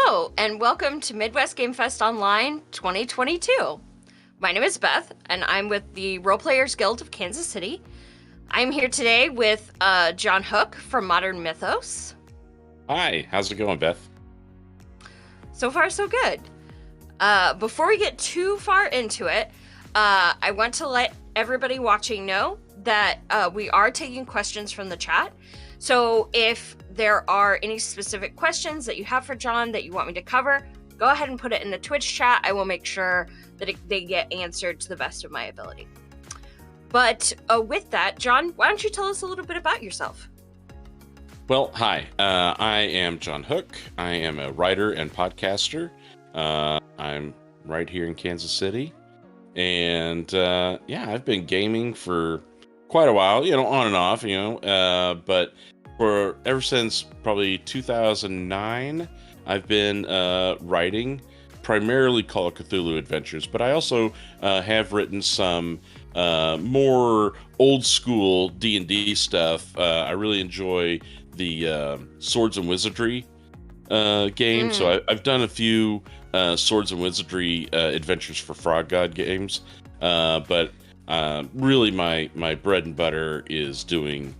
Hello, and welcome to Midwest Game Fest Online 2022. My name is Beth, and I'm with the Role Players Guild of Kansas City. I'm here today with John Hook from Modern Mythos. Hi, how's it going, Beth? So far, so good. Before we get too far into it, I want to let everybody watching know that we are taking questions from the chat. So if there are any specific questions that you have for John that you want me to cover, go ahead and put it in the Twitch chat. I will make sure that they get answered to the best of my ability. But with that, John, why don't you tell us a little bit about yourself? Well, hi, I am John Hook. I am a writer and podcaster. I'm right here in Kansas City. And I've been gaming for quite a while, on and off, but for ever since probably 2009, I've been writing primarily Call of Cthulhu adventures, but I also have written some more old school D&D stuff. I really enjoy the Swords and Wizardry game, so I've done a few Swords and Wizardry adventures for Frog God games, but really my bread and butter is doing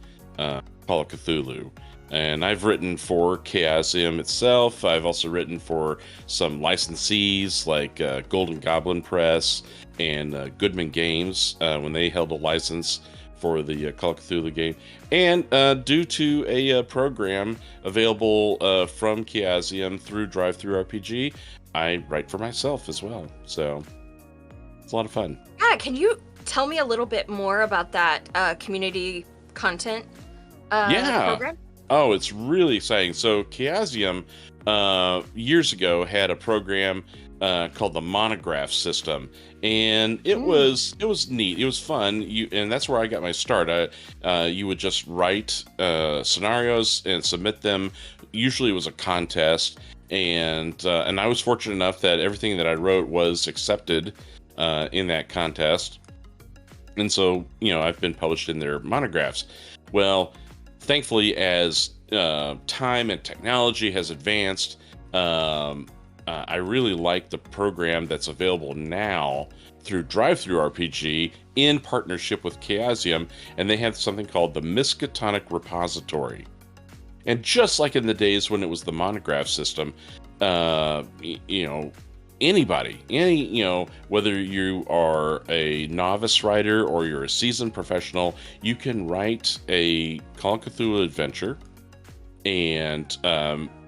Call of Cthulhu. And I've written for Chaosium itself. I've also written for some licensees like Golden Goblin Press and Goodman Games when they held a license for the Call of Cthulhu game. And due to a program available from Chaosium through DriveThru RPG, I write for myself as well. So it's a lot of fun. Yeah, can you tell me a little bit more about that community content program? Oh, it's really exciting. So Chaosium years ago had a program called the Monograph System, and it was neat. It was fun. And that's where I got my start. You would just write scenarios and submit them. Usually, it was a contest, and I was fortunate enough that everything that I wrote was accepted in that contest, and so I've been published in their monographs. Well, thankfully, as time and technology has advanced, I really like the program that's available now through DriveThru RPG in partnership with Chaosium, and they have something called the Miskatonic Repository. And just like in the days when it was the monograph system, anybody, whether you are a novice writer or you're a seasoned professional, you can write a Call of Cthulhu adventure, and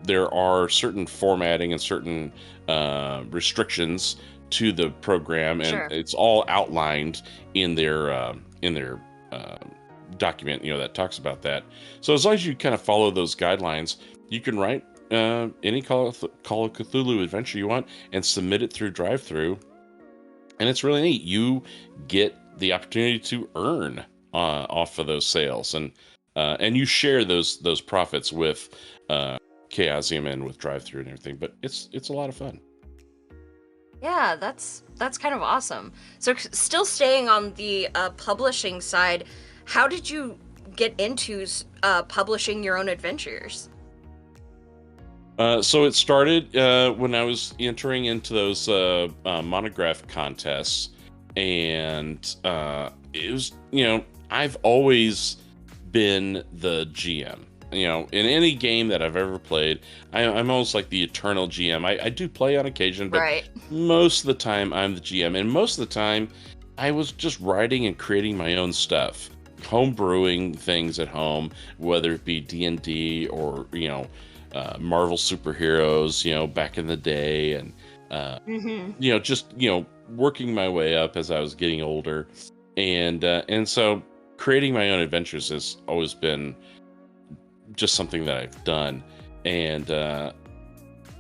there are certain formatting and certain restrictions to the program, and Sure. it's all outlined in their document, that talks about that. So as long as you kind of follow those guidelines, you can write any Call of Cthulhu adventure you want and submit it through DriveThru, and it's really neat. You get the opportunity to earn off of those sales, and you share those profits with Chaosium and with DriveThru and everything. But it's a lot of fun. Yeah, that's kind of awesome. So still staying on the publishing side, how did you get into publishing your own adventures? So it started when I was entering into those monograph contests, and it was, I've always been the GM. In any game that I've ever played, I'm almost like the eternal GM. I do play on occasion, but Right. most of the time I'm the GM, and most of the time I was just writing and creating my own stuff, home brewing things at home, whether it be D&D or Marvel superheroes, back in the day, and just working my way up as I was getting older, and so creating my own adventures has always been just something that I've done, and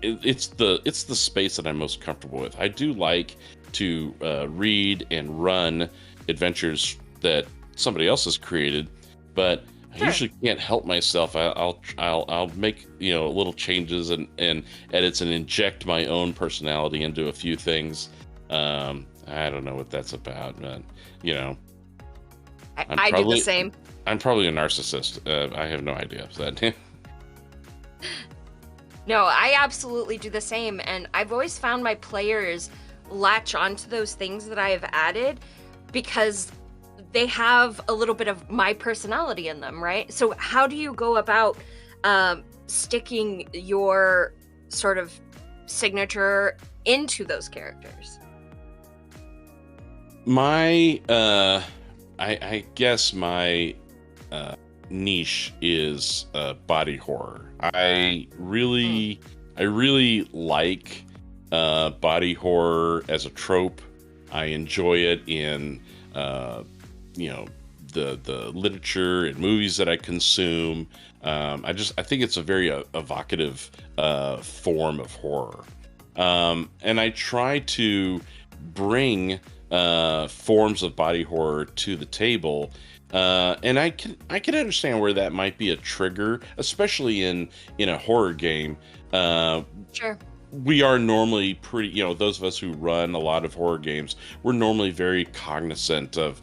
it's the space that I'm most comfortable with. I do like to read and run adventures that somebody else has created, but I usually can't help myself. I'll make little changes and edits and inject my own personality into a few things. I don't know what that's about, but I do the same. I'm probably a narcissist. I have no idea. No, I absolutely do the same, and I've always found my players latch onto those things that I have added because they have a little bit of my personality in them, right? So how do you go about sticking your sort of signature into those characters? My, I guess my uh, niche is body horror. Mm, I really like body horror as a trope. I enjoy it in, uh, you know, the literature and movies that I consume. I think it's a very evocative form of horror. And I try to bring forms of body horror to the table. And I can understand where that might be a trigger, especially in a horror game. Uh, sure. we are normally pretty, those of us who run a lot of horror games, we're normally very cognizant of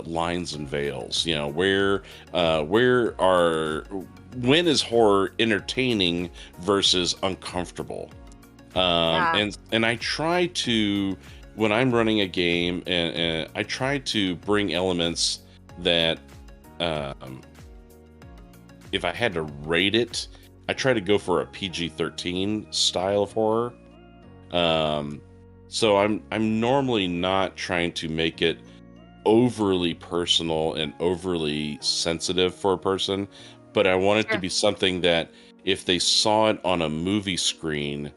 lines and veils. When is horror entertaining versus uncomfortable? Yeah. And I try to, when I'm running a game, and I try to bring elements that, um, if I had to rate it, I try to go for a PG-13 style of horror. Um, so I'm normally not trying to make it overly personal and overly sensitive for a person, but I want it to Sure. be something that if they saw it on a movie screen,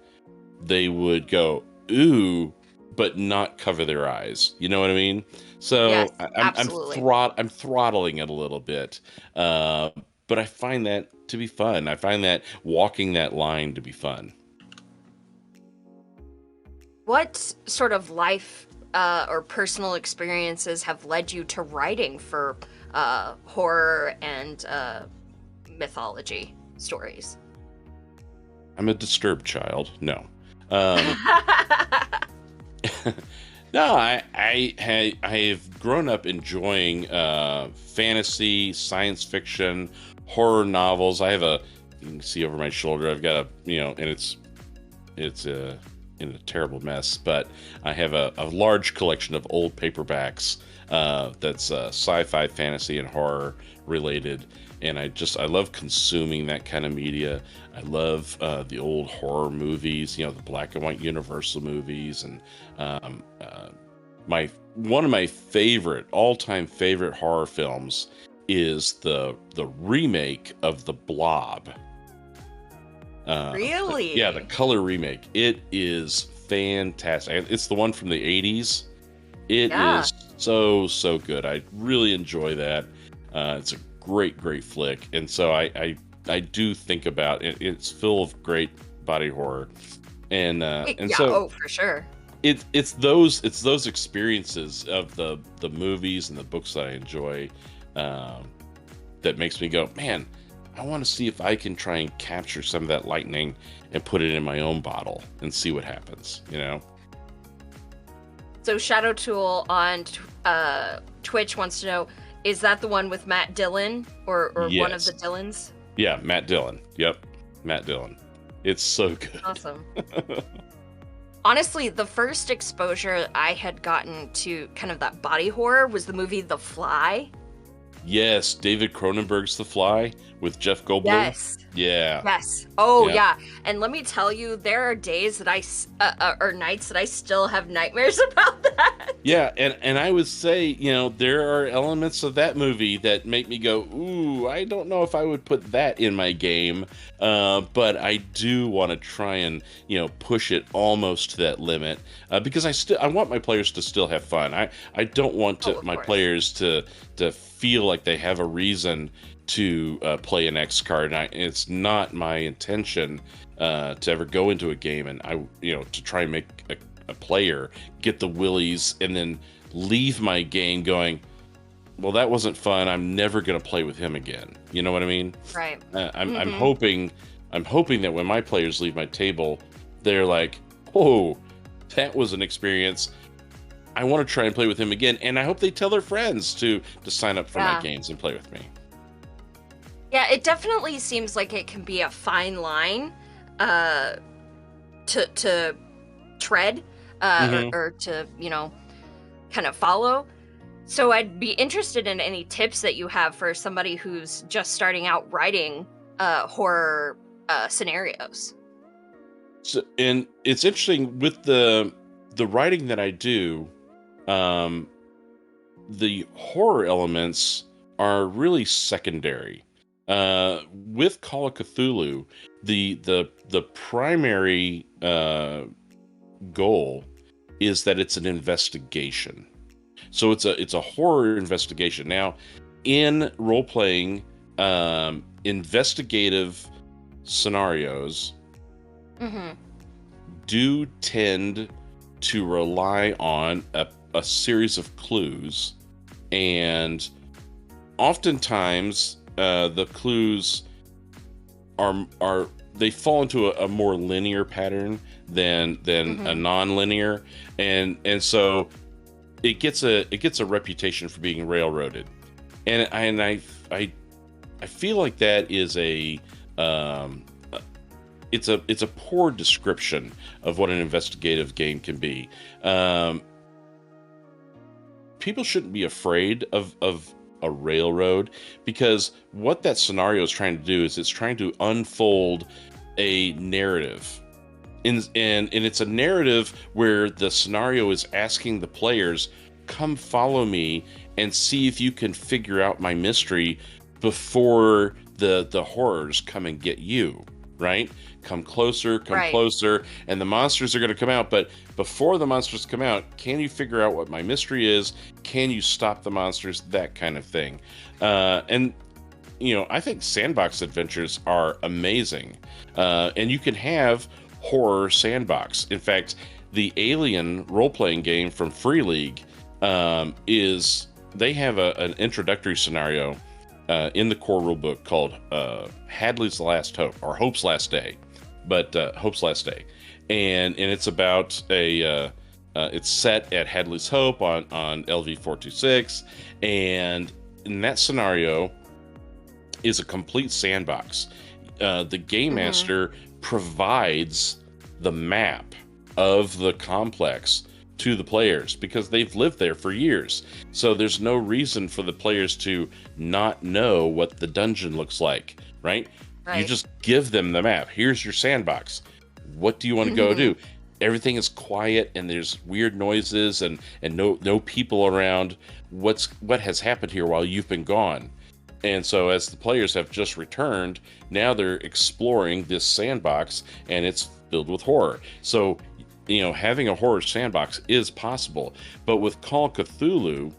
they would go, ooh, but not cover their eyes. You know what I mean? Yes, So absolutely. I'm throttling it a little bit, uh, but I find that to be fun. I find that walking that line to be fun. What sort of life or personal experiences have led you to writing for horror and mythology stories? I'm a disturbed child. No. Um, no, I have grown up enjoying fantasy, science fiction, horror novels. I have you can see over my shoulder. I've got and it's in a terrible mess, but I have a large collection of old paperbacks that's sci-fi, fantasy, and horror related. And I love consuming that kind of media. I love the old horror movies, the black and white Universal movies, and my one of my all-time favorite horror films is the remake of The Blob. Yeah, the Really? color remake. It is fantastic. It's the one from the 80s. It Yeah. is so good. I really enjoy that. It's a great flick, and so I do think about it. It's full of great body horror, and Yeah, so oh, for sure. it's those experiences of the movies and the books that I enjoy, um, that makes me go, man, I want to see if I can try and capture some of that lightning and put it in my own bottle and see what happens. So Shadow Tool on Twitch wants to know, is that the one with Matt Dillon or one of Yes. the Dillons? Yeah, Matt Dillon. Yep, Matt Dillon. It's so good. Awesome. Honestly, the first exposure I had gotten to kind of that body horror was the movie The Fly. Yes, David Cronenberg's The Fly with Jeff Goldblum. Yes. Yeah. Yes. Oh, Yeah. yeah. And let me tell you, there are days that or nights that I still have nightmares about that. Yeah, and I would say, there are elements of that movie that make me go, ooh, I don't know if I would put that in my game, but I do want to try and, push it almost to that limit, because I want my players to still have fun. I don't want Oh, of my course. players to feel like they have a reason to play an X card. And it's not my intention to ever go into a game and to try and make a player get the willies and then leave my game going, well, that wasn't fun. I'm never going to play with him again. You know what I mean? Right. I'm Mm-hmm. hoping that when my players leave my table, they're like, oh, that was an experience. I want to try and play with him again, and I hope they tell their friends to sign up for my Yeah. games and play with me. Yeah, it definitely seems like it can be a fine line uh, to tread, Hmm. or to, kind of follow. So I'd be interested in any tips that you have for somebody who's just starting out writing horror scenarios. So, and it's interesting with the writing that I do. Um, the horror elements are really secondary. With Call of Cthulhu, the primary goal is that it's an investigation. So it's a horror investigation. Now, in role playing, investigative scenarios Mm-hmm. do tend to rely on a series of clues, and oftentimes the clues are they fall into a more linear pattern than a Mm-hmm. non-linear, and so it gets a reputation for being railroaded, and I feel like that is um, it's a poor description of what an investigative game can be. Um, People shouldn't be afraid of a railroad, because what that scenario is trying to do is it's trying to unfold a narrative. And it's a narrative where the scenario is asking the players, come follow me and see if you can figure out my mystery before the horrors come and get you, right? Come Right. closer, and the monsters are going to come out. But before the monsters come out, can you figure out what my mystery is? Can you stop the monsters? That kind of thing. And I think sandbox adventures are amazing, and you can have horror sandbox. In fact, the Alien role-playing game from Free League is they have an introductory scenario in the core rulebook called Hadley's Last Hope, or Hope's Last Day, but Hope's Last Day, and it's about it's set at Hadley's Hope on LV 426, and in that scenario is a complete sandbox. The game Mm-hmm. master provides the map of the complex to the players because they've lived there for years. So there's no reason for the players to not know what the dungeon looks like, right? You Right. just give them the map. Here's your sandbox. What do you want to go do? Everything is quiet and there's weird noises and no people around. What has happened here while you've been gone? And so, as the players have just returned, now they're exploring this sandbox, and it's filled with horror. So, having a horror sandbox is possible. But with Call of Cthulhu,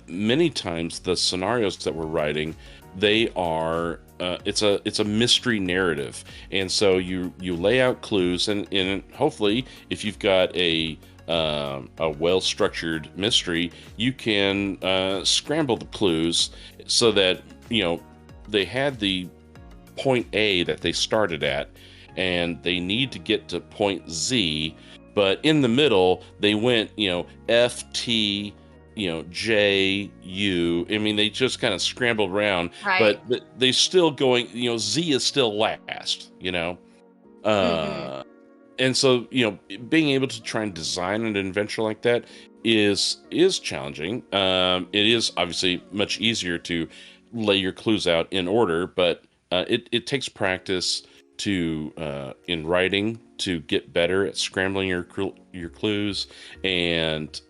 many times the scenarios that we're writing, they are it's a mystery narrative, and so you lay out clues, and hopefully, if you've got a well-structured mystery, you can scramble the clues so that they had the point A that they started at, and they need to get to point Z, but in the middle they went F T J U. I mean, they just kind of scrambled around, Right. but they still going. Z is still last. Mm-hmm. Uh, and so being able to try and design an adventure like that is challenging. It is obviously much easier to lay your clues out in order, but it takes practice to in writing to get better at scrambling your clues, and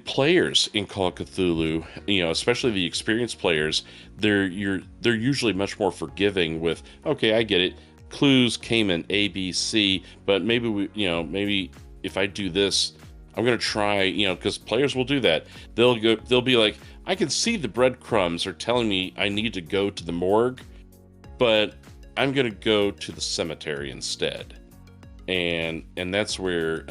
players in Call of Cthulhu, especially the experienced players, they're usually much more forgiving with, okay, I get it. Clues came in A, B, C, but maybe if I do this, I'm gonna try, because players will do that. They'll be like, I can see the breadcrumbs are telling me I need to go to the morgue, but I'm gonna go to the cemetery instead, and that's where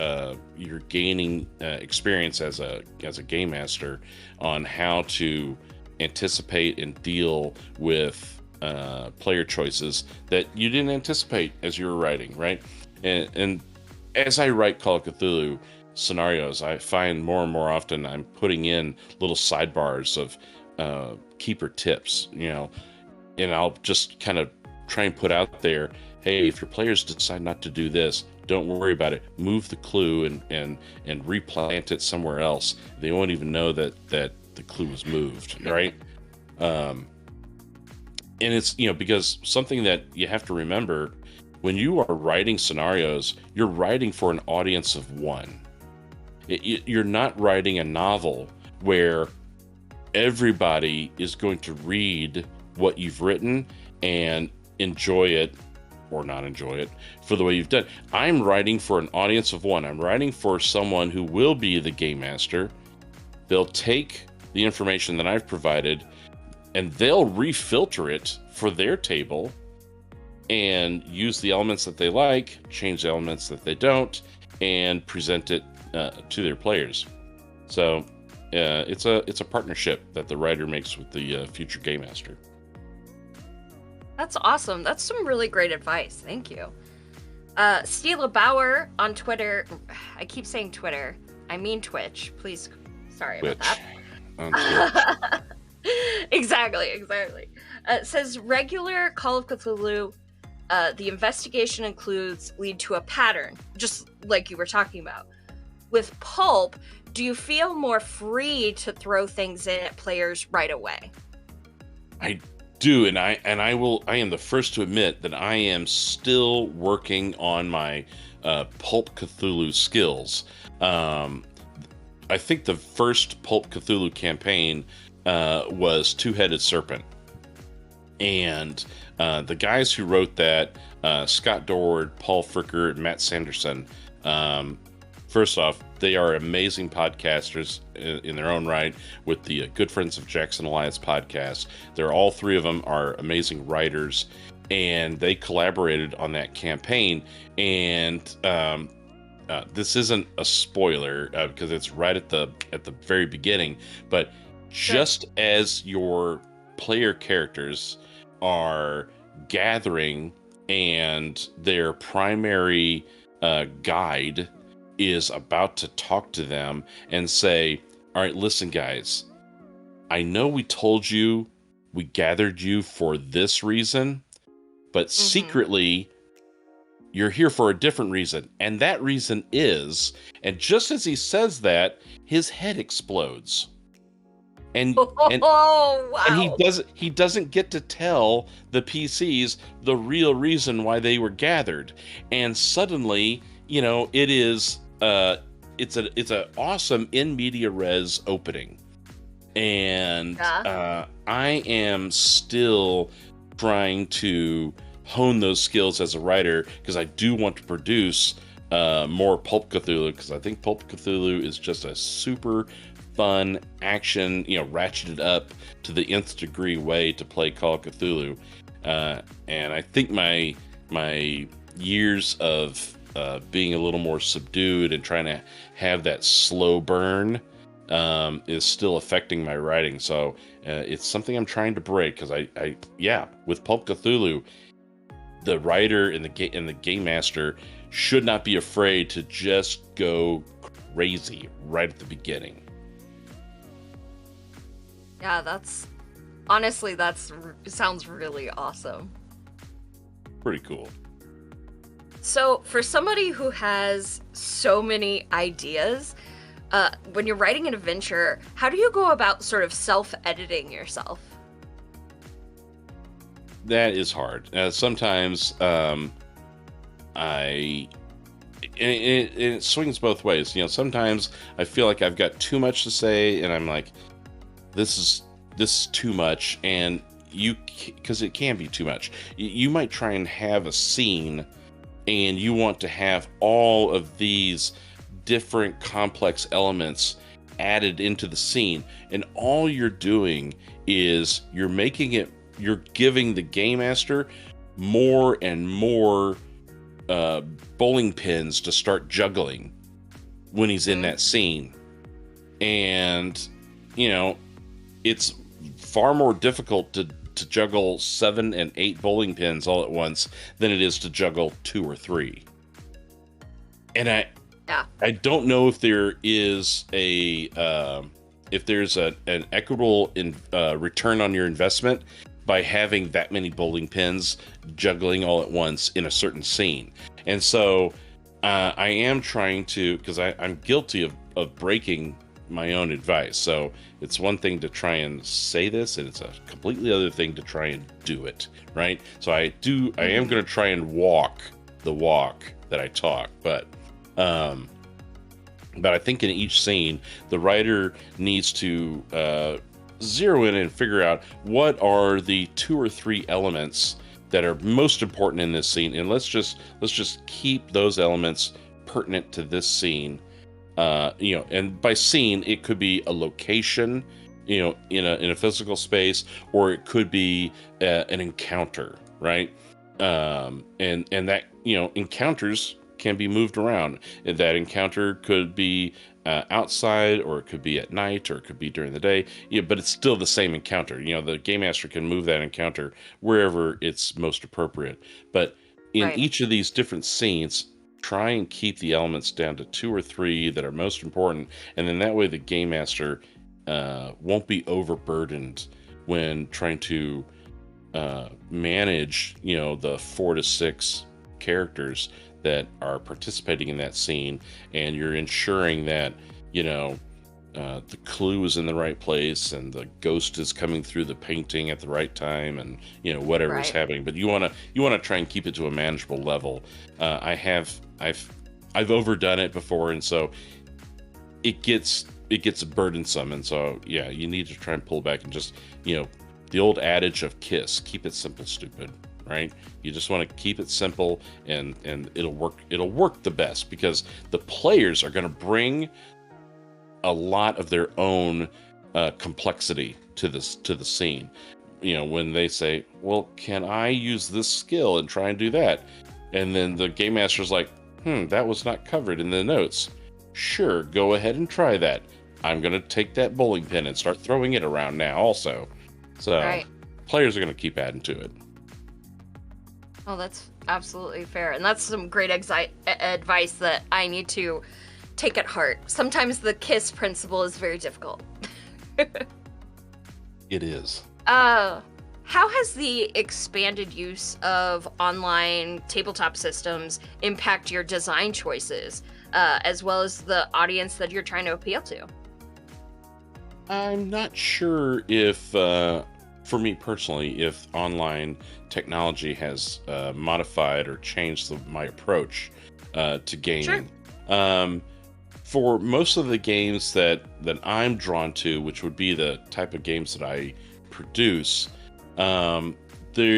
you're gaining experience as a game master on how to anticipate and deal with player choices that you didn't anticipate as you were writing, right? And as I write Call of Cthulhu scenarios, I find more and more often I'm putting in little sidebars of keeper tips, and I'll just kind of try and put out there, hey, if your players decide not to do this, don't worry about it. Move the clue and replant it somewhere else. They won't even know that the clue was moved, right? And it's, because something that you have to remember, when you are writing scenarios, you're writing for an audience of one. You're not writing a novel where everybody is going to read what you've written and enjoy it or not enjoy it for the way you've done. I'm writing for an audience of one. I'm writing for someone who will be the game master. They'll take the information that I've provided and they'll refilter it for their table and use the elements that they like, change the elements that they don't, and present it to their players. So it's a partnership that the writer makes with the future game master. That's awesome. That's some really great advice. Thank you. Stila Bauer on Twitter. I keep saying Twitter. I mean Twitch. Please. Sorry about that. On Twitch. Exactly. Says regular Call of Cthulhu, the investigation includes lead to a pattern, just like you were talking about. With Pulp, do you feel more free to throw things in at players right away? I do, and I am the first to admit that I am still working on my Pulp Cthulhu skills. I think the first Pulp Cthulhu campaign was Two-Headed Serpent. And the guys who wrote that, Scott Dorward, Paul Fricker, and Matt Sanderson, first off, they are amazing podcasters in their own right with the Good Friends of Jackson Alliance podcast. All three of them are amazing writers, and they collaborated on that campaign. And this isn't a spoiler because it's right at the very beginning, but just as your player characters are gathering and their primary guide is about to talk to them and say, all right, listen, guys, I know we told you we gathered you for this reason, but secretly you're here for a different reason. And that reason is, and just as he says that, his head explodes. And wow. And he doesn't get to tell the PCs the real reason why they were gathered. And suddenly, it is it's a awesome in media res opening. And I am still trying to hone those skills as a writer because I do want to produce more Pulp Cthulhu, because I think Pulp Cthulhu is just a super fun action, ratcheted up to the nth degree way to play Call of Cthulhu. And I think my years of being a little more subdued and trying to have that slow burn is still affecting my writing. So it's something I'm trying to break, because with Pulp Cthulhu, the writer and the game master should not be afraid to just go crazy right at the beginning. Yeah, that sounds really awesome. Pretty cool. So for somebody who has so many ideas, when you're writing an adventure, how do you go about sort of self-editing yourself? That is hard. Sometimes it swings both ways. Sometimes I feel like I've got too much to say, and I'm like, this is too much, and because it can be too much. You might try and have a scene, and you want to have all of these different complex elements added into the scene, and all you're doing is you're giving the game master more and more bowling pins to start juggling when he's in that scene. And it's far more difficult to juggle 7 and 8 bowling pins all at once than it is to juggle 2 or 3. And I don't know if there is an equitable return on your investment by having that many bowling pins juggling all at once in a certain scene. And so I am trying to, because I'm guilty of breaking my own advice. So it's one thing to try and say this, and it's a completely other thing to try and do it, right? So I am going to try and walk the walk that I talk, but I think in each scene, the writer needs to zero in and figure out what are the 2 or 3 elements that are most important in this scene, and let's just keep those elements pertinent to this scene. And by scene, it could be a location, in a physical space, or it could be an encounter, right? And that, encounters can be moved around. That encounter could be outside, or it could be at night, or it could be during the day. But it's still the same encounter. The game master can move that encounter wherever it's most appropriate. But in each of these different scenes, try and keep the elements down to 2 or 3 that are most important, and then that way the game master won't be overburdened when trying to manage, the 4 to 6 characters that are participating in that scene, and you're ensuring that the clue is in the right place, and the ghost is coming through the painting at the right time, and whatever is happening. But you want to try and keep it to a manageable level. I've overdone it before, and so it gets burdensome, and so you need to try and pull back and just the old adage of KISS, keep it simple, stupid. Right? You just want to keep it simple, and it'll work the best, because the players are going to bring a lot of their own complexity to the scene. When they say, well, can I use this skill and try and do that? And then the game master's like, that was not covered in the notes. Sure, go ahead and try that. I'm going to take that bowling pin and start throwing it around now also. So players are going to keep adding to it. Oh, that's absolutely fair. And that's some great advice that I need to take at heart. Sometimes the KISS principle is very difficult. It is. How has the expanded use of online tabletop systems impact your design choices, as well as the audience that you're trying to appeal to? I'm not sure if, for me personally, if online technology has modified or changed my approach to gaming. Sure. For most of the games that I'm drawn to, which would be the type of games that I produce, they're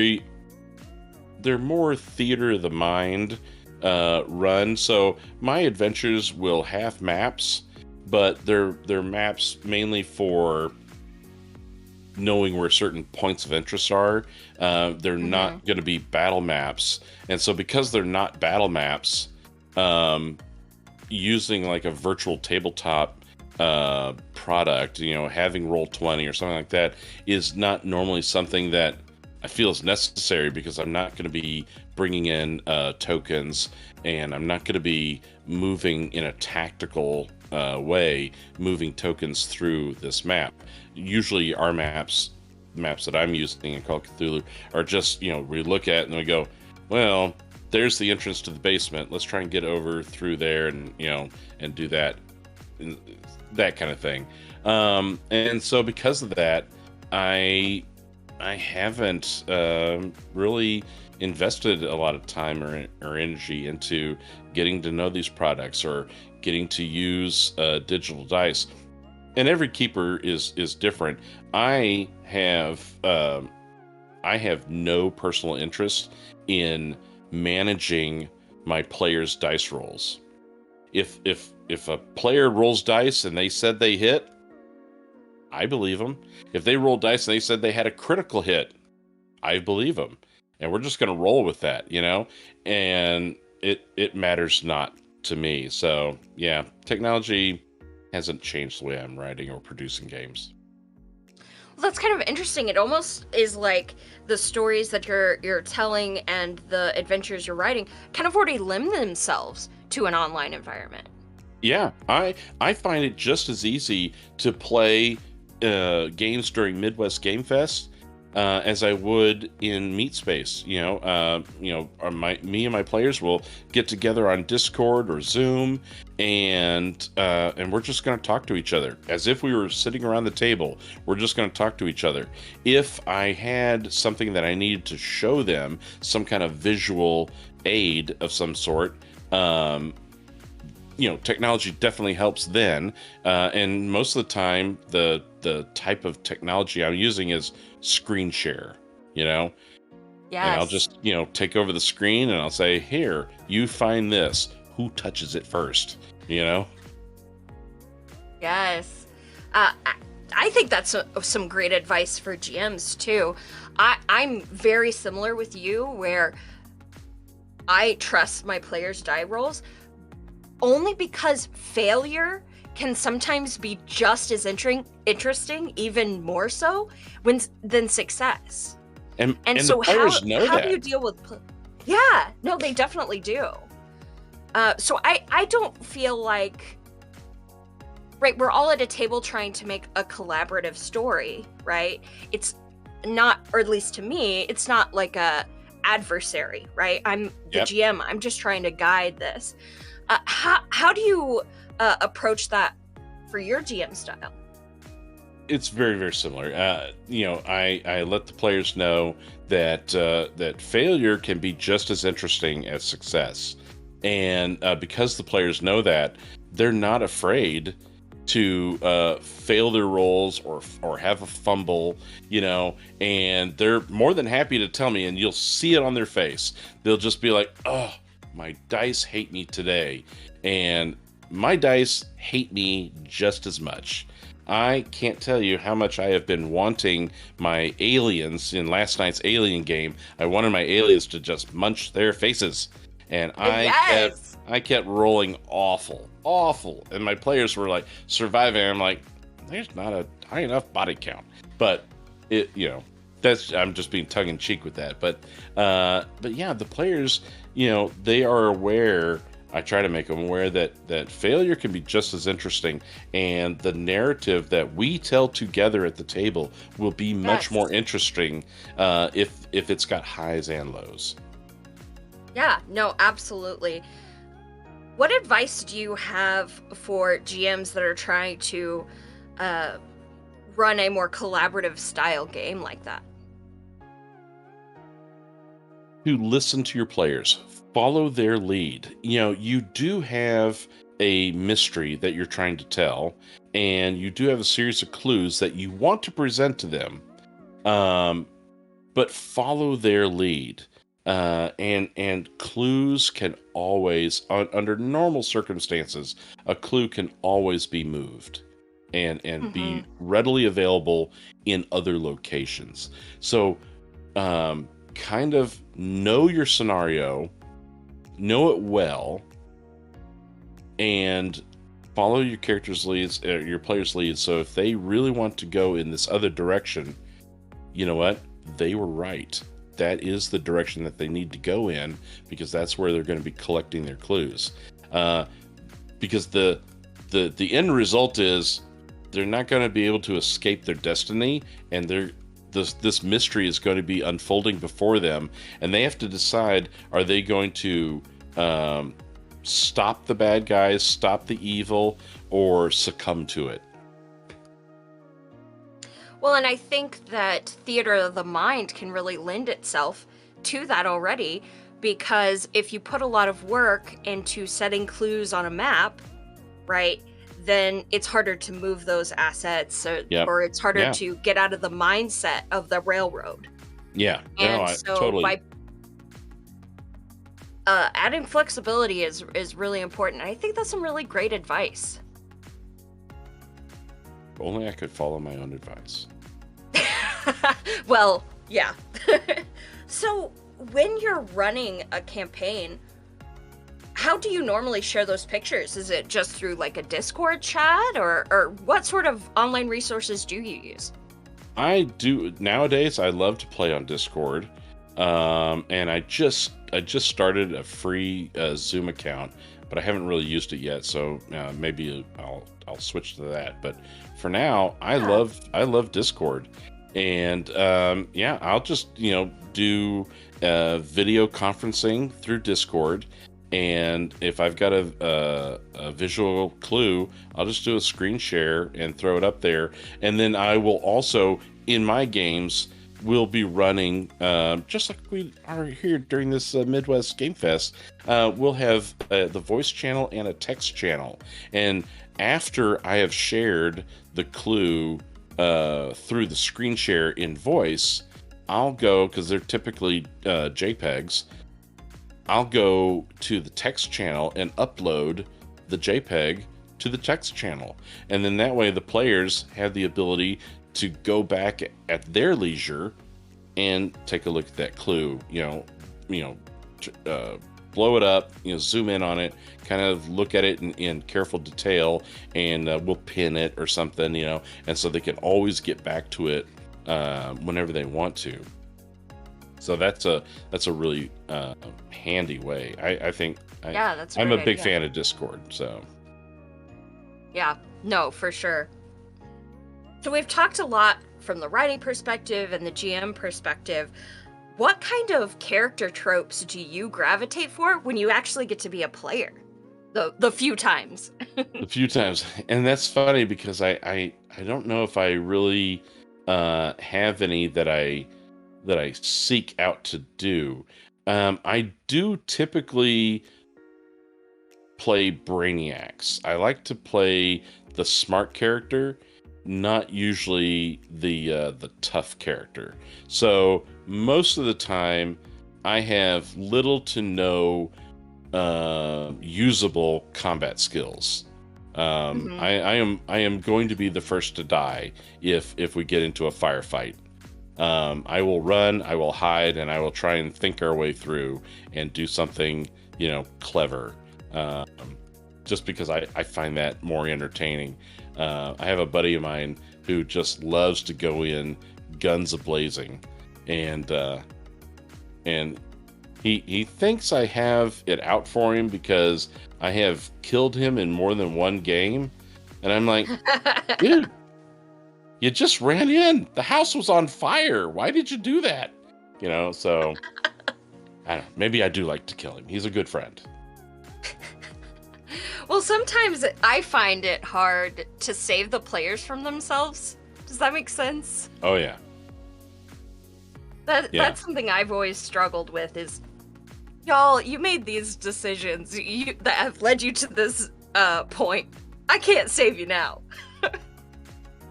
more theater of the mind run. So my adventures will have maps, but they're maps mainly for knowing where certain points of interest are. They're not going to be battle maps, and so because they're not battle maps, using like a virtual tabletop product, having Roll20 or something like that is not normally something that I feel is necessary, because I'm not going to be bringing in tokens, and I'm not going to be moving in a tactical way, moving tokens through this map. Usually our maps that I'm using in Pulp Cthulhu are just, we look at it and we go, well, there's the entrance to the basement. Let's try and get over through there and, and do that kind of thing. And so because of that, I haven't really invested a lot of time or energy into getting to know these products or getting to use digital dice. And every keeper is different. I have no personal interest in managing my players' dice rolls. If a player rolls dice and they said they hit, I believe them. If they rolled dice and they said they had a critical hit, I believe them. And we're just going to roll with that, and it matters not to me. So yeah, technology hasn't changed the way I'm writing or producing games. Well, that's kind of interesting. It almost is like the stories that you're telling and the adventures you're writing kind of already lend themselves to an online environment. Yeah, I find it just as easy to play games during Midwest Game Fest as I would in Meat Space. Me and my players will get together on Discord or Zoom, and we're just going to talk to each other as if we were sitting around the table. We're just going to talk to each other. If I had something that I needed to show them, some kind of visual aid of some sort, technology definitely helps then. And most of the time, the type of technology I'm using is screen share, And I'll Yes. just, take over the screen and I'll say, here, you find this. Who touches it first? Yes. I think that's some great advice for GMs too. I'm very similar with you, where I trust my players' die rolls, only because failure can sometimes be just as interesting, even more so, than success. And So the players know how that. do you deal with? Yeah, no, they definitely do. So I don't feel like, right, we're all at a table trying to make a collaborative story, right? It's not, or at least to me, it's not like a adversary, right? I'm the Yep. GM. I'm just trying to guide this. How do you approach that for your GM style? It's very, very similar. I let the players know that that failure can be just as interesting as success, and because the players know that, they're not afraid to fail their rolls or have a fumble, and they're more than happy to tell me, and you'll see it on their face. They'll just be like, "Oh, my dice hate me today," and my dice hate me just as much. I can't tell you how much I have been wanting my aliens in last night's alien game. I wanted my aliens to just munch their faces. And Yes. I kept rolling awful. And my players were like surviving. I'm like, there's not a high enough body count. But I'm just being tongue in cheek with that. But yeah, the players, they are aware. I try to make them aware that failure can be just as interesting, and the narrative that we tell together at the table will be much more interesting if it's got highs and lows. Yeah, no, absolutely. What advice do you have for GMs that are trying to run a more collaborative style game like that? To listen to your players, follow their lead. You do have a mystery that you're trying to tell, and you do have a series of clues that you want to present to them, but follow their lead. And clues can always, under normal circumstances, a clue can always be moved and be readily available in other locations. So, kind of know your scenario, know it well, and follow your character's leads, your player's leads. So if they really want to go in this other direction, you know what? They were right. That is the direction that they need to go in, because that's where they're going to be collecting their clues. Because the end result is they're not going to be able to escape their destiny, and this mystery is going to be unfolding before them, and they have to decide: are they going to stop the bad guys, stop the evil, or succumb to it? Well, and I think that theater of the mind can really lend itself to that already, because if you put a lot of work into setting clues on a map, right, then it's harder to move those assets, or it's harder to get out of the mindset of the railroad. Yeah. And so totally. by adding flexibility is really important. I think that's some really great advice. If only I could follow my own advice. Well, yeah. So when you're running a campaign, how do you normally share those pictures? Is it just through like a Discord chat, or what sort of online resources do you use? I do nowadays. I love to play on Discord, and I just started a free Zoom account, but I haven't really used it yet. So maybe I'll switch to that. But for now, I love Discord, And yeah, I'll just do video conferencing through Discord. And if I've got a visual clue, I'll just do a screen share and throw it up there. And then I will also, in my games, will be running, just like we are here during this Midwest Game Fest, we'll have the voice channel and a text channel. And after I have shared the clue through the screen share in voice, I'll go, because they're typically JPEGs, I'll go to the text channel and upload the JPEG to the text channel. And then that way the players have the ability to go back at their leisure and take a look at that clue, blow it up, zoom in on it, kind of look at it in careful detail, and we'll pin it or something, and so they can always get back to it whenever they want to. So that's a really handy way. I think. I'm a big fan of Discord. So. Yeah, no, for sure. So we've talked a lot from the writing perspective and the GM perspective. What kind of character tropes do you gravitate for when you actually get to be a player? The few times. The few times, and that's funny because I don't know if I really have any that I seek out to do. I do typically play brainiacs. I like to play the smart character, not usually the tough character. So most of the time, I have little to no usable combat skills. I am going to be the first to die if we get into a firefight. I will run, I will hide, and I will try and think our way through and do something, clever. Just because I find that more entertaining. I have a buddy of mine who just loves to go in guns a-blazing, and he thinks I have it out for him because I have killed him in more than one game, and I'm like, dude, you just ran in. The house was on fire. Why did you do that? So I don't know. Maybe I do like to kill him. He's a good friend. Well, sometimes I find it hard to save the players from themselves. Does that make sense? Oh, yeah. That's something I've always struggled with is, y'all, you made these decisions that have led you to this point. I can't save you now.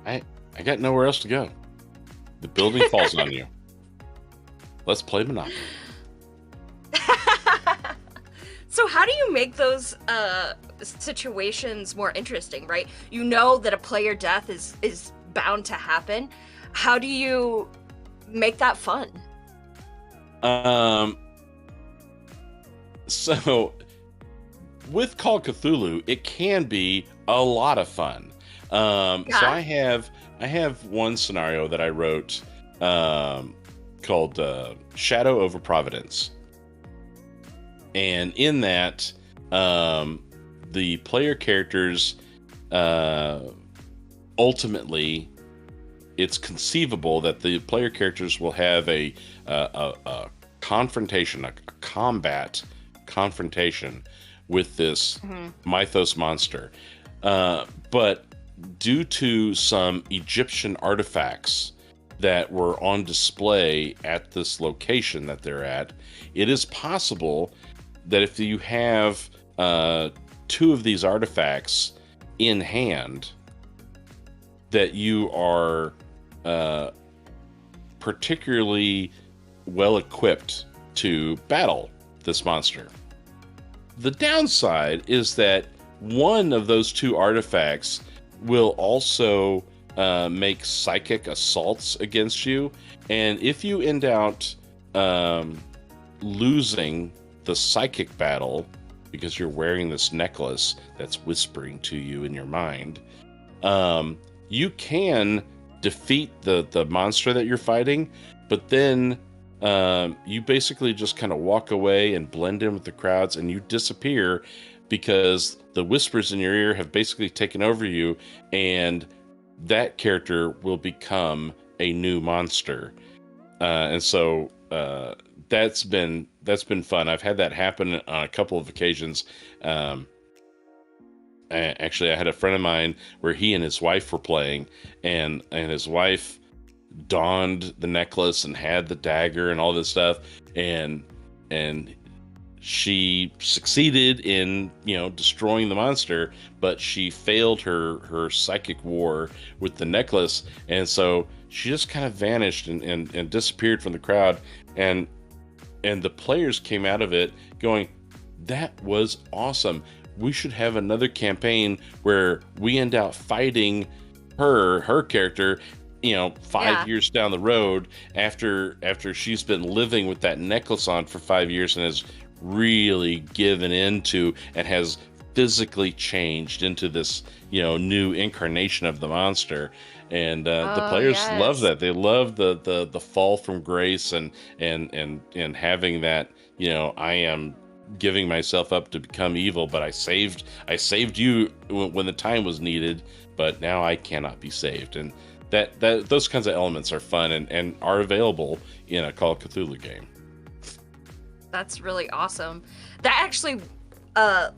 I got nowhere else to go. The building falls on you. Let's play Monopoly. So how do you make those situations more interesting, right? You know that a player death is bound to happen. How do you make that fun? So with Call of Cthulhu, it can be a lot of fun. So I have one scenario that I wrote called Shadow over Providence. And in that, the player characters, ultimately, it's conceivable that the player characters will have a confrontation, a combat confrontation with this Mythos monster. But due to some Egyptian artifacts that were on display at this location that they're at, it is possible that if you have two of these artifacts in hand, that you are particularly well equipped to battle this monster. The downside is that one of those two artifacts will also make psychic assaults against you, and if you end out losing the psychic battle because you're wearing this necklace that's whispering to you in your mind, you can defeat the monster that you're fighting, but then you basically just kind of walk away and blend in with the crowds, and you disappear because the whispers in your ear have basically taken over you, and that character will become a new monster. And so that's been fun. I've had that happen on a couple of occasions. Actually, I had a friend of mine where he and his wife were playing, and his wife donned the necklace and had the dagger and all this stuff, and she succeeded in, destroying the monster, but she failed her psychic war with the necklace, and so she just kind of vanished and disappeared from the crowd, and the players came out of it going, that was awesome. We should have another campaign where we end out fighting her character, 5 years down the road after she's been living with that necklace on for 5 years and has really given into and has physically changed into this, new incarnation of the monster. And the players love that. They love the fall from grace and having that, I am giving myself up to become evil, but I saved you when the time was needed, but now I cannot be saved. And that those kinds of elements are fun and are available in a Call of Cthulhu game. That's really awesome. That actually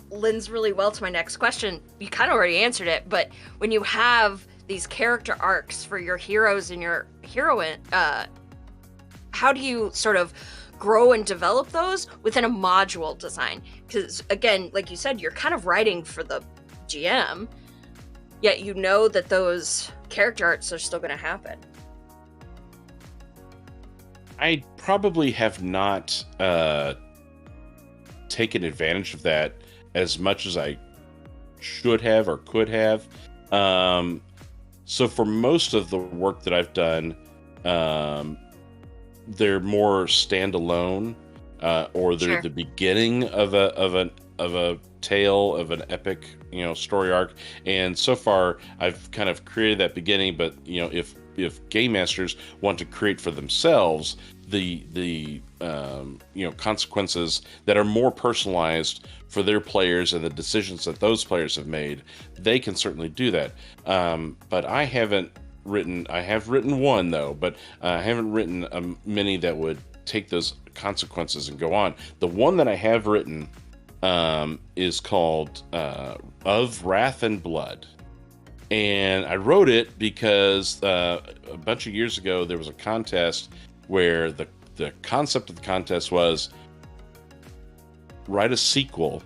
lends really well to my next question. You kind of already answered it, but when you have these character arcs for your heroes and your heroine, how do you sort of grow and develop those within a module design? Because again, like you said, you're kind of writing for the GM, yet you know that those character arcs are still going to happen. I probably have not taken advantage of that as much as I should have or could have. So for most of the work that I've done, they're more standalone, or they're the beginning of a tale, of an epic, story arc. And so far, I've kind of created that beginning. But if game masters want to create for themselves the consequences that are more personalized for their players and the decisions that those players have made, they can certainly do that. But I have written one though, but I haven't written many that would take those consequences and go on. The one that I have written is called Of Wrath and Blood. And I wrote it because a bunch of years ago there was a contest where the concept of the contest was write a sequel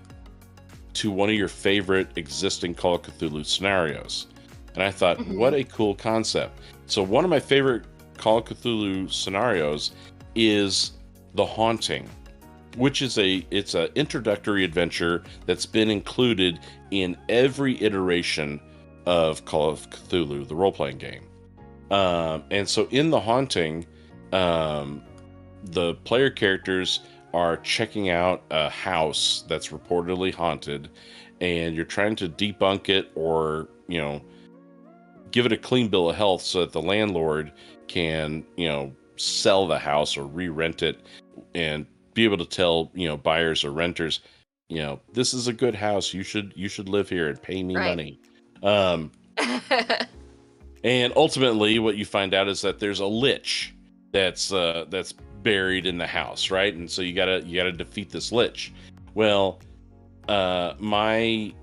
to one of your favorite existing Call of Cthulhu scenarios. And I thought, what a cool concept. So one of my favorite Call of Cthulhu scenarios is The Haunting, which is it's an introductory adventure that's been included in every iteration of Call of Cthulhu, the role-playing game. And so in The Haunting, the player characters are checking out a house that's reportedly haunted, and you're trying to debunk it or, give it a clean bill of health so that the landlord can, sell the house or re-rent it and be able to tell, buyers or renters, this is a good house. You should live here and pay me money. And ultimately what you find out is that there's a lich that's buried in the house, right? And so you gotta defeat this lich. Well, my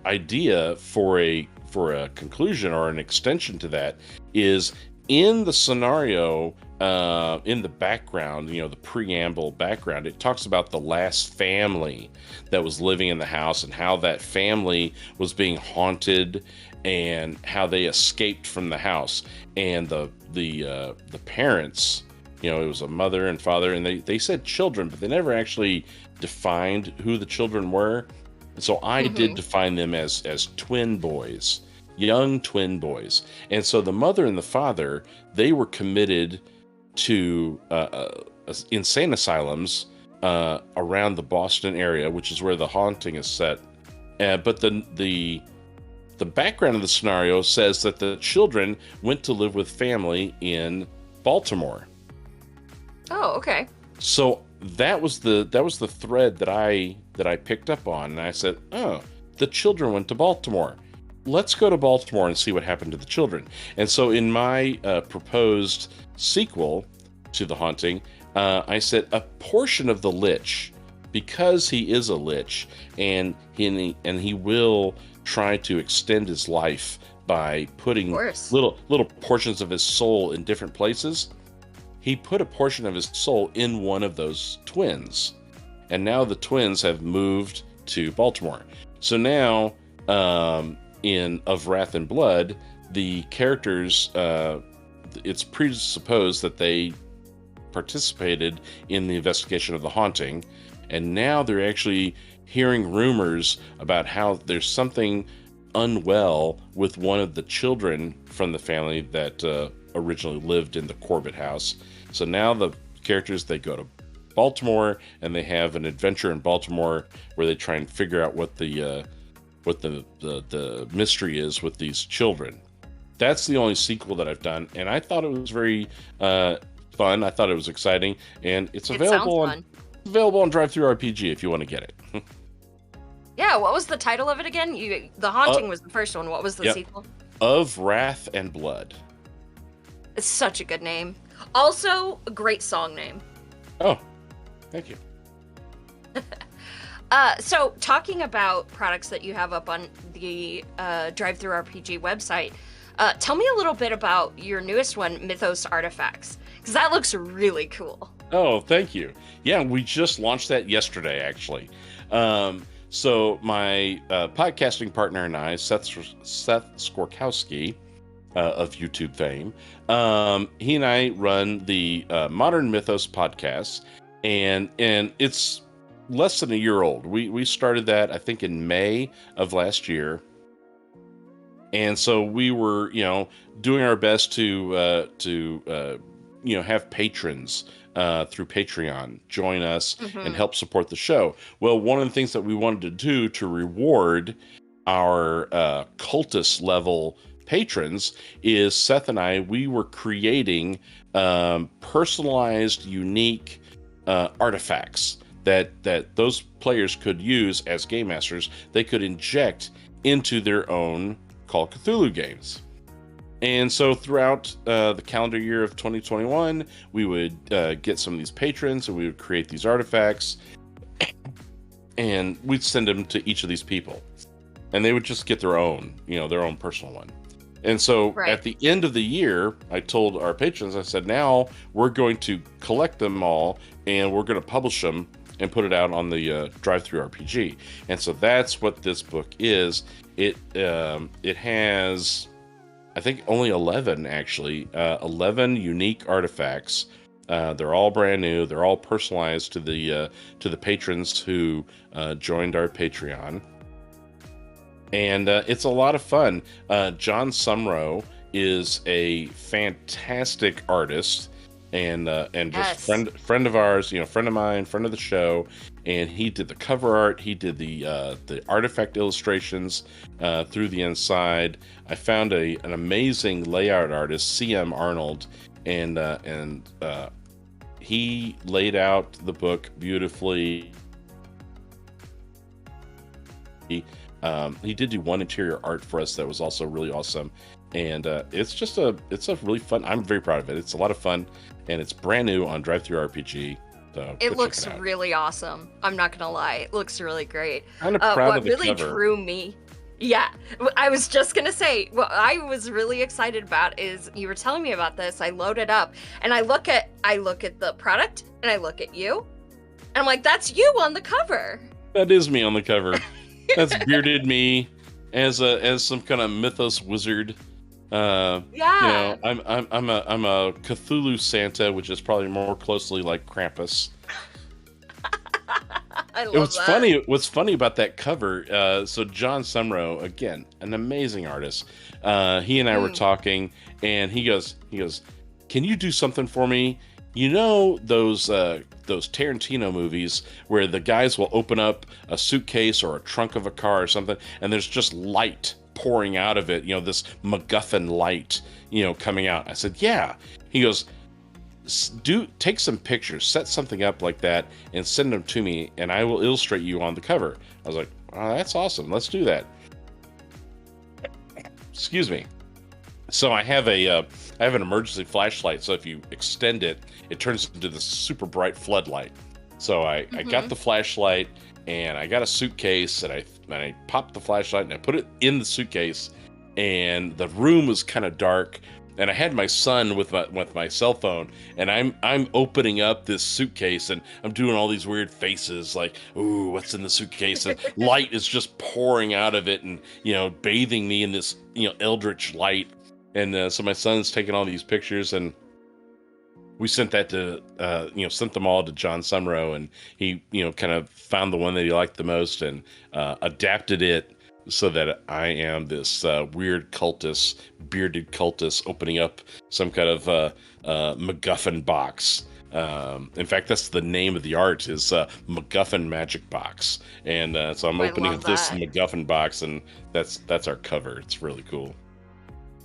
idea for a conclusion or an extension to that is in the scenario, in the background, the preamble background, it talks about the last family that was living in the house and how that family was being haunted and how they escaped from the house. And the parents, it was a mother and father, and they said children, but they never actually defined who the children were. And so I did define them as twin boys, young twin boys. And so the mother and the father, they were committed to insane asylums around the Boston area, which is where The Haunting is set. But the background of the scenario says that the children went to live with family in Baltimore. Oh, okay. So that was the thread that I picked up on, and I said, oh, the children went to Baltimore. let's go to Baltimore and see what happened to the children. And so in my proposed sequel to The Haunting, I said a portion of the Lich, because he is a Lich, and he will try to extend his life by putting little portions of his soul in different places. He put a portion of his soul in one of those twins, and now the twins have moved to Baltimore. So now, in Of Wrath and Blood, the characters, it's presupposed that they participated in the investigation of the haunting, and now they're actually hearing rumors about how there's something unwell with one of the children from the family that originally lived in the Corbett house. So now the characters, they go to Baltimore and they have an adventure in Baltimore where they try and figure out what the mystery is with these children. That's the only sequel that I've done, and I thought it was very fun. I thought it was exciting, and it's available on DriveThruRPG if you want to get it. Yeah, what was the title of it again? The Haunting was the first one. What was the sequel? Of Wrath and Blood. It's such a good name. Also, a great song name. Oh, thank you. So, talking about products that you have up on the DriveThruRPG website, tell me a little bit about your newest one, Mythos Artifacts, because that looks really cool. Oh, thank you. Yeah, we just launched that yesterday, actually. So my podcasting partner and I, Seth Skorkowski, of YouTube fame, he and I run the Modern Mythos podcast, and it's less than a year old. We started that, I think, in May of last year. And so we were, doing our best to have patrons through Patreon join us and help support the show. Well, one of the things that we wanted to do to reward our cultist level patrons is Seth and we were creating personalized, unique artifacts that those players could use as game masters. They could inject into their own Call of Cthulhu games. And so throughout the calendar year of 2021, we would get some of these patrons and we would create these artifacts and we'd send them to each of these people. And they would just get their own personal one. And so at the end of the year, I told our patrons, I said, now we're going to collect them all and we're going to publish them and put it out on the DriveThruRPG. And so that's what this book is. It has, I think, only 11 actually, 11 unique artifacts. They're all brand new. They're all personalized to the patrons who joined our Patreon, and it's a lot of fun. John Sumrow is a fantastic artist, and just friend of ours, friend of mine, friend of the show. And he did the cover art. He did the artifact illustrations through the inside. I found an amazing layout artist, CM Arnold, and he laid out the book beautifully. He did do one interior art for us that was also really awesome, and it's a really fun. I'm very proud of it. It's a lot of fun, and it's brand new on DriveThruRPG. So it looks really awesome. I'm not gonna lie, it looks really great. Kind of proud of the cover. What really drew me, I was just gonna say, what I was really excited about is you were telling me about this. I load it up and I look at the product and I look at you, and I'm like, that's you on the cover. That is me on the cover. That's bearded me as some kind of Mythos wizard. I'm a Cthulhu Santa, which is probably more closely like Krampus. I love that. What's funny about that cover? So John Sumrow, again, an amazing artist. He and I were talking, and he goes, "Can you do something for me? You know those Tarantino movies where the guys will open up a suitcase or a trunk of a car or something, and there's just light pouring out of it, this MacGuffin light, coming out." I said, "Yeah." He goes, take some pictures, set something up like that, and send them to me, and I will illustrate you on the cover." I was like, "Oh, that's awesome. Let's do that." excuse me. So I have an emergency flashlight. So if you extend it, it turns into this super bright floodlight. So I got the flashlight, and I got a suitcase, and I popped the flashlight and I put it in the suitcase, and the room was kind of dark. And I had my son with my cell phone, and I'm opening up this suitcase, and I'm doing all these weird faces like, "Ooh, what's in the suitcase?" And light is just pouring out of it, and bathing me in this eldritch light. And so my son's taking all these pictures, and we sent that to sent them all to John Sumrow, and he kind of found the one that he liked the most and adapted it so that I am this weird cultist, bearded cultist, opening up some kind of MacGuffin box. In fact, that's the name of the art, is MacGuffin Magic Box. And so I'm opening up this MacGuffin box, and that's our cover. It's really cool.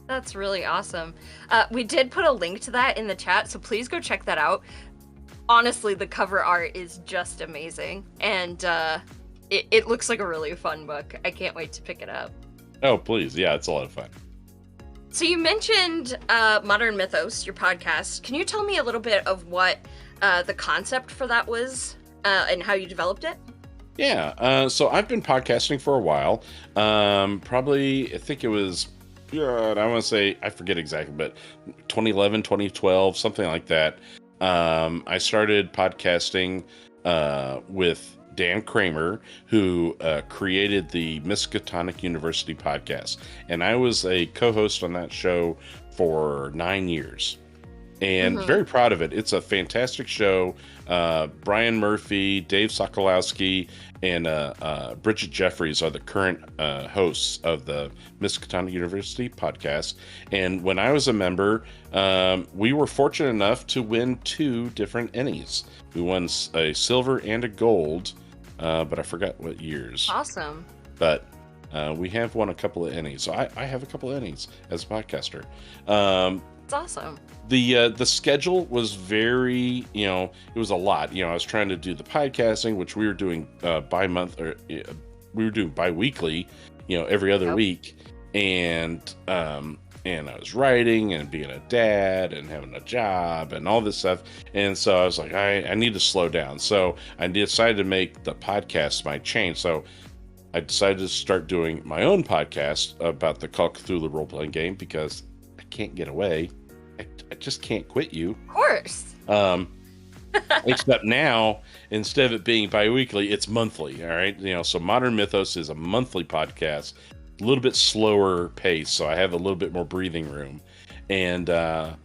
That's really awesome. We did put a link to that in the chat, so please go check that out. Honestly, the cover art is just amazing, and it looks like a really fun book. I can't wait to pick it up. Oh, please. Yeah, it's a lot of fun. So you mentioned Modern Mythos, your podcast. Can you tell me a little bit of what the concept for that was and how you developed it? Yeah. So I've been podcasting for a while. Probably, I think it was, I want to say, I forget exactly, but 2011, 2012, something like that. I started podcasting with Dan Kramer, who created the Miskatonic University podcast. And I was a co-host on that show for 9 years. And very proud of it. It's a fantastic show. Brian Murphy, Dave Sokolowski, and Bridget Jeffries are the current hosts of the Miskatonic University podcast. And when I was a member, we were fortunate enough to win 2 different Ennies. We won a silver and a gold, but I forgot what years. Awesome. But we have won a couple of Ennies. So I have a couple of Ennies as a podcaster. It's awesome. The schedule was very, it was a lot. I was trying to do the podcasting, which we were doing we were doing bi-weekly, every other week. And I was writing and being a dad and having a job and all this stuff. And so I was like, I need to slow down. So I decided to make the podcast my change. So I decided to start doing my own podcast about the Call of Cthulhu role-playing game, because I can't get away. I just can't quit you. Of course. Except now, instead of it being bi-weekly, it's monthly. All right. So Modern Mythos is a monthly podcast, a little bit slower pace. So I have a little bit more breathing room. And I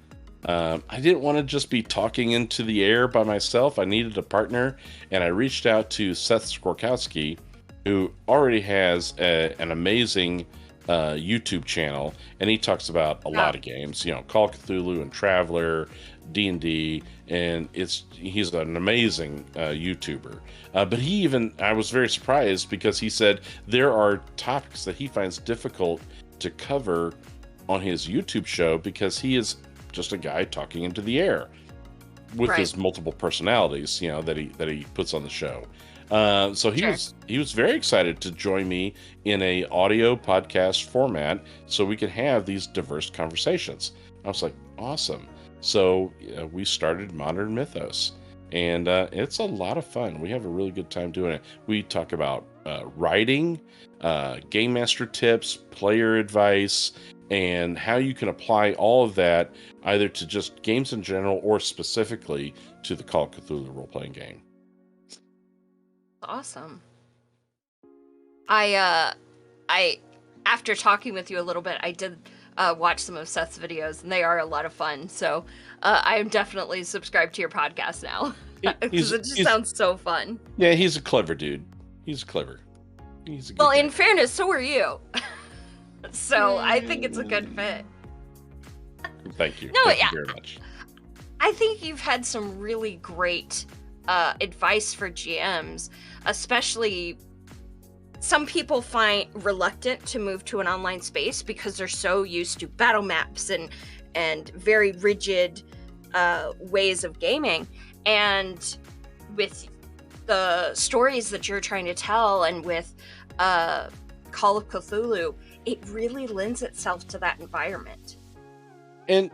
didn't want to just be talking into the air by myself. I needed a partner. And I reached out to Seth Skorkowski, who already has an amazing YouTube channel, and he talks about a lot of games, Call of Cthulhu and Traveler, D&D, and he's an amazing YouTuber. But I was very surprised, because he said there are topics that he finds difficult to cover on his YouTube show, because he is just a guy talking into the air with his multiple personalities, that he puts on the show. So he was very excited to join me in a audio podcast format, so we could have these diverse conversations. I was like, awesome. So we started Modern Mythos, and it's a lot of fun. We have a really good time doing it. We talk about writing, game master tips, player advice, and how you can apply all of that either to just games in general or specifically to the Call of Cthulhu role-playing game. Awesome. I after talking with you a little bit, I did watch some of Seth's videos, and they are a lot of fun. So I am definitely subscribed to your podcast now, because it just sounds so fun. Yeah, he's a clever dude. He's clever. He's a good guy. In fairness, so are you. So I think it's a good fit. Thank you. Thank you very much. I think you've had some really great advice for GMs, especially some people find reluctant to move to an online space because they're so used to battle maps and very rigid ways of gaming. And with the stories that you're trying to tell, and with Call of Cthulhu, it really lends itself to that environment. And,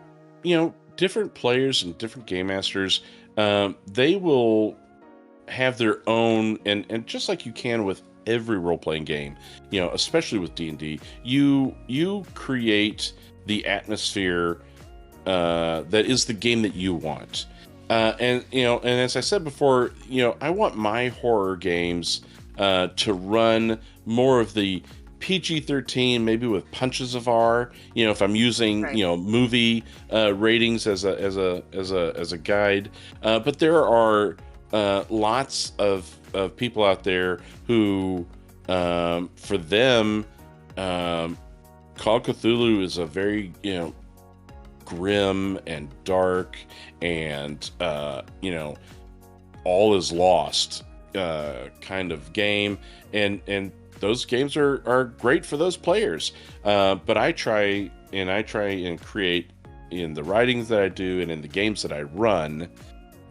different players and different game masters, they will have their own, and just like you can with every role-playing game, especially with D&D, you create the atmosphere that is the game that you want. And as I said before, I want my horror games to run more of the PG-13, maybe with punches of R. If I'm using Right. movie ratings as a guide, but there are lots of people out there who, for them, Call of Cthulhu is a very grim and dark and all is lost kind of game, and those games are great for those players. But I try and create, in the writings that I do and in the games that I run,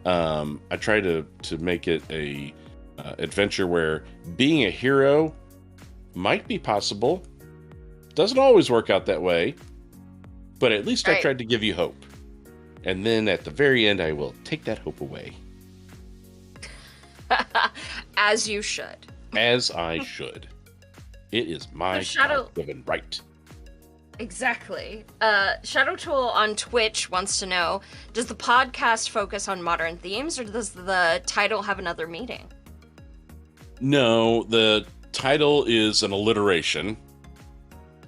I try to make it a adventure where being a hero might be possible. Doesn't always work out that way, but at least I tried to give you hope. And then at the very end, I will take that hope away. As you should. As I should. It is my God-given right. Exactly. Shadow Tool on Twitch wants to know, does the podcast focus on modern themes, or does the title have another meaning? No, the title is an alliteration.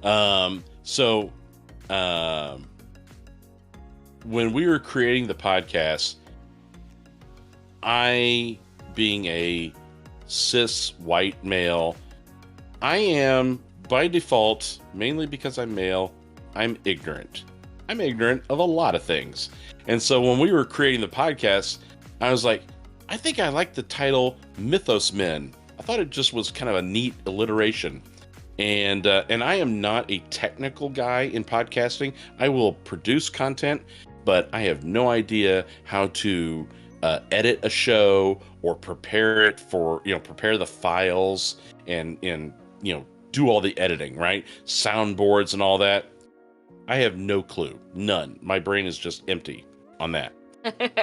When we were creating the podcast, I, being a cis white male, I am by default, mainly because I'm male, I'm ignorant. I'm ignorant of a lot of things. And so when we were creating the podcast, I was like, I think I like the title Mythos Men. I thought it just was kind of a neat alliteration. And I am not a technical guy in podcasting. I will produce content, but I have no idea how to edit a show or prepare it for, prepare the files and do all the editing, right? Soundboards and all that. I have no clue. None. My brain is just empty on that.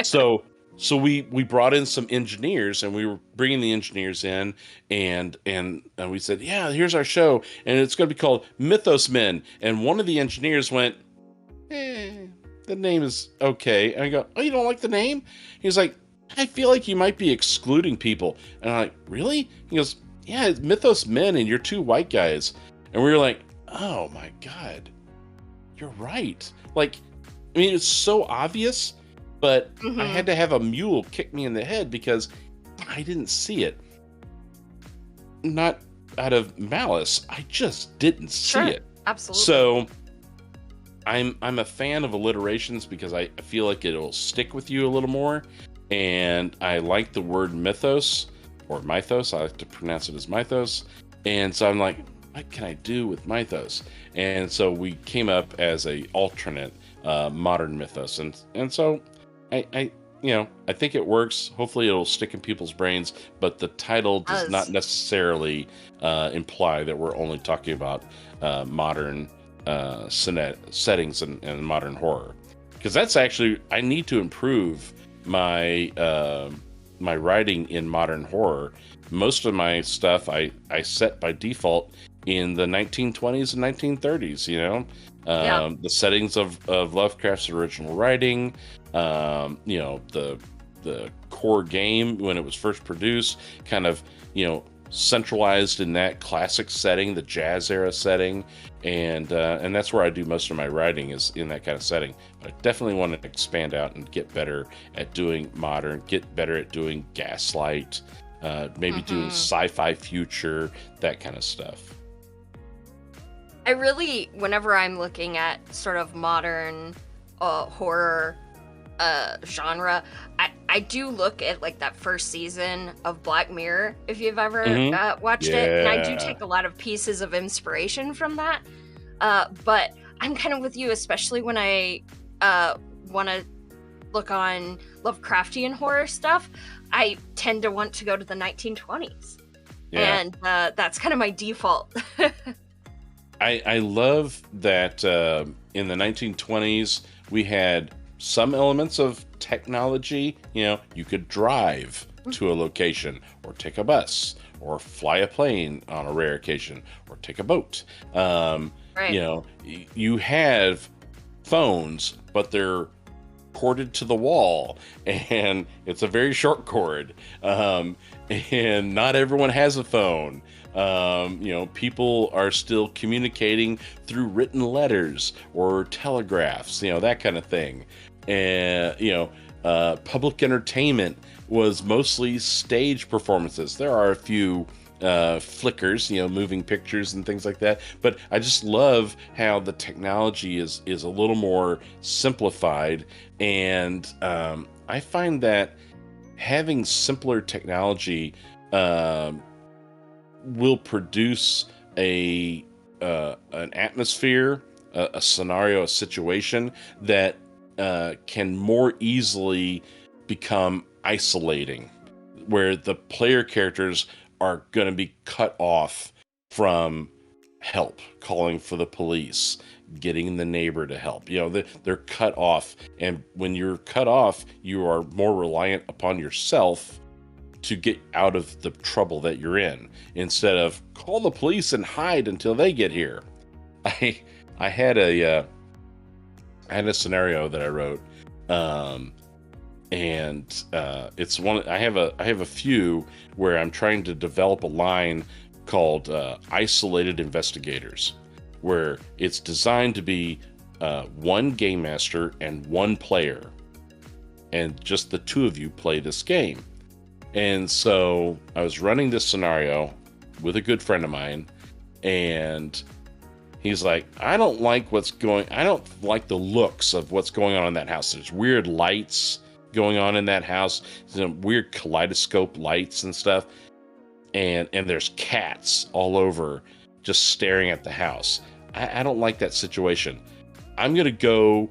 So we brought in some engineers, and we were bringing the engineers in, and we said, yeah, here's our show, and it's going to be called Mythos Men. And one of the engineers went, the name is okay. And I go, oh, you don't like the name? He was like, I feel like you might be excluding people. And I'm like, really? He goes, yeah, it's Mythos Men, and you're two white guys. And we were like, oh my God, you're right. Like, I mean, it's so obvious, but I had to have a mule kick me in the head because I didn't see it. Not out of malice, I just didn't see it. Absolutely. So I'm a fan of alliterations because I feel like it'll stick with you a little more. And I like the word mythos, or mythos. I like to pronounce it as mythos. And so I'm like, what can I do with mythos? And so we came up as a alternate modern mythos. And so I think it works. Hopefully it'll stick in people's brains, but the title does not necessarily imply that we're only talking about modern settings and modern horror. Because that's actually, I need to improve my my writing in modern horror. Most of my stuff I set by default in the 1920s and 1930s, the settings of Lovecraft's original writing, the core game when it was first produced, kind of, centralized in that classic setting, the jazz era setting, and that's where I do most of my writing, is in that kind of setting. But I definitely want to expand out and get better at doing modern, get better at doing gaslight, maybe doing sci-fi future, that kind of stuff. I really, whenever I'm looking at sort of modern horror genre, I do look at like that first season of Black Mirror, if you've ever watched it, and I do take a lot of pieces of inspiration from that. But I'm kind of with you, especially when I want to look on Lovecraftian horror stuff. I tend to want to go to the 1920s, and that's kind of my default. I love that in the 1920s we had some elements of technology. You know, you could drive to a location, or take a bus, or fly a plane on a rare occasion, or take a boat. Right. You know, you have phones, but they're corded to the wall, and it's a very short cord. And not everyone has a phone. You know, people are still communicating through written letters or telegraphs, you know, that kind of thing. And, you know, public entertainment was mostly stage performances. There are a few flickers, you know, moving pictures and things like that. But I just love how the technology is a little more simplified. And I find that having simpler technology will produce an atmosphere, a scenario, a situation that can more easily become isolating, where the player characters are going to be cut off from help, calling for the police, getting the neighbor to help. You know, they're cut off. And when you're cut off, you are more reliant upon yourself to get out of the trouble that you're in, instead of call the police and hide until they get here. I had a scenario that I wrote, and it's one I have a few where I'm trying to develop a line called isolated investigators, where it's designed to be one game master and one player, and just the two of you play this game. And so I was running this scenario with a good friend of mine, and he's like, I don't like the looks of what's going on in that house. There's weird lights going on in that house, some weird kaleidoscope lights and stuff. And there's cats all over just staring at the house. I don't like that situation. I'm going to go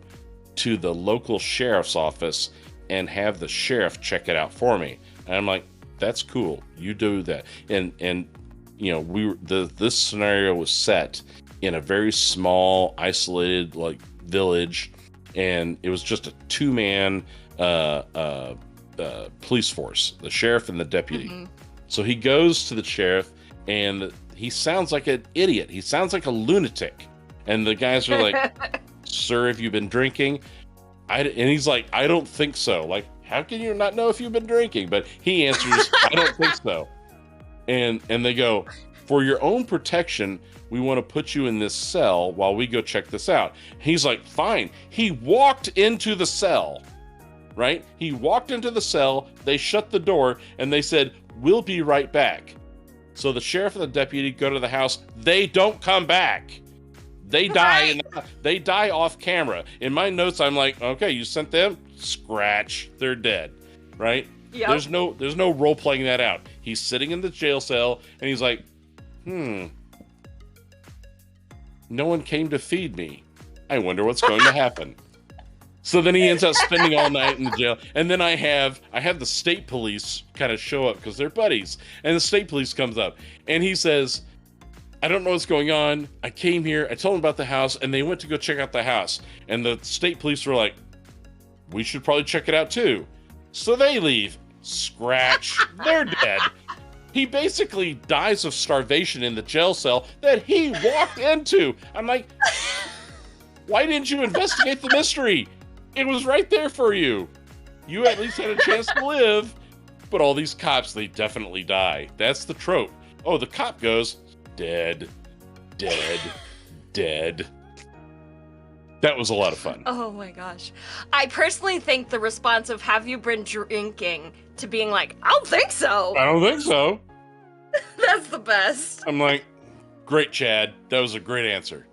to the local sheriff's office and have the sheriff check it out for me. And I'm like, that's cool. You do that. And you know, this scenario was set in a very small, isolated village, and it was just a two-man police force, the sheriff and the deputy. Mm-hmm. So he goes to the sheriff, and he sounds like an idiot. He sounds like a lunatic. And the guys are like, sir, have you been drinking? And he's like, I don't think so. Like, how can you not know if you've been drinking? But he answers, I don't think so. And they go, for your own protection, we want to put you in this cell while we go check this out. He's like, fine. He walked into the cell, right? He walked into the cell. They shut the door, and they said, we'll be right back. So the sheriff and the deputy go to the house. They don't come back. They die. They die off camera. In my notes, I'm like, okay, you sent them? Scratch. They're dead, right? Yep. There's no role playing that out. He's sitting in the jail cell, and he's like, no one came to feed me. I wonder what's going to happen. So then he ends up spending all night in the jail. And then I have the state police kind of show up because they're buddies. And the state police comes up, and he says, I don't know what's going on. I came here, I told them about the house, and they went to go check out the house. And the state police were like, we should probably check it out too. So they leave. Scratch. They're dead. He basically dies of starvation in the jail cell that he walked into. I'm like, why didn't you investigate the mystery? It was right there for you. You at least had a chance to live. But all these cops, they definitely die. That's the trope. Oh, the cop goes, dead, dead, dead. That was a lot of fun. Oh my gosh. I personally think the response of have you been drinking to being like, I don't think so. I don't think so. That's the best. I'm like, great, Chad. That was a great answer.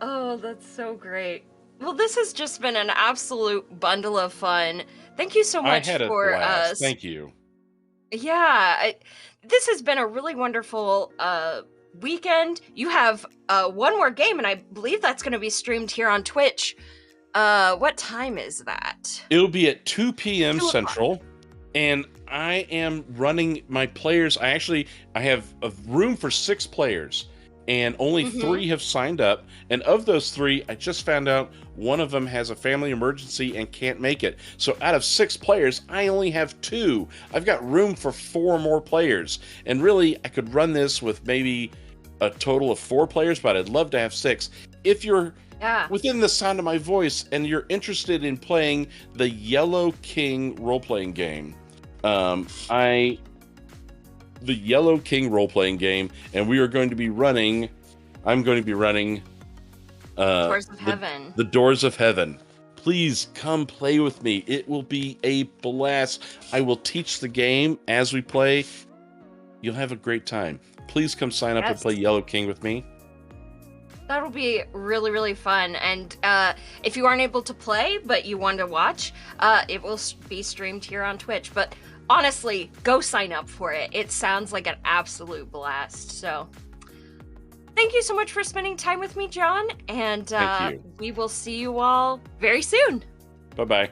Oh, that's so great. Well, this has just been an absolute bundle of fun. Thank you so much for us. Thank you. Yeah, this has been a really wonderful weekend. You have one more game, and I believe that's going to be streamed here on Twitch. What time is that? It'll be at 2 p.m. Central. and I am running my players. I have a room for 6 players, and only 3 have signed up. And of those 3, I just found out one of them has a family emergency and can't make it. So out of 6 players, I only have 2. I've got room for 4 more players. And really, I could run this with maybe a total of 4 players, but I'd love to have 6. If you're within the sound of my voice and you're interested in playing the Yellow King role-playing game, the Yellow King role-playing game, and we are going to be running. I'm going to be running Doors of Heaven. The Doors of Heaven. Please come play with me. It will be a blast. I will teach the game as we play. You'll have a great time. Please come sign up and play Yellow King with me. That'll be really, really fun. And if you aren't able to play, but you want to watch, it will be streamed here on Twitch. But honestly, go sign up for it. It sounds like an absolute blast. So thank you so much for spending time with me, John. And we will see you all very soon. Bye-bye.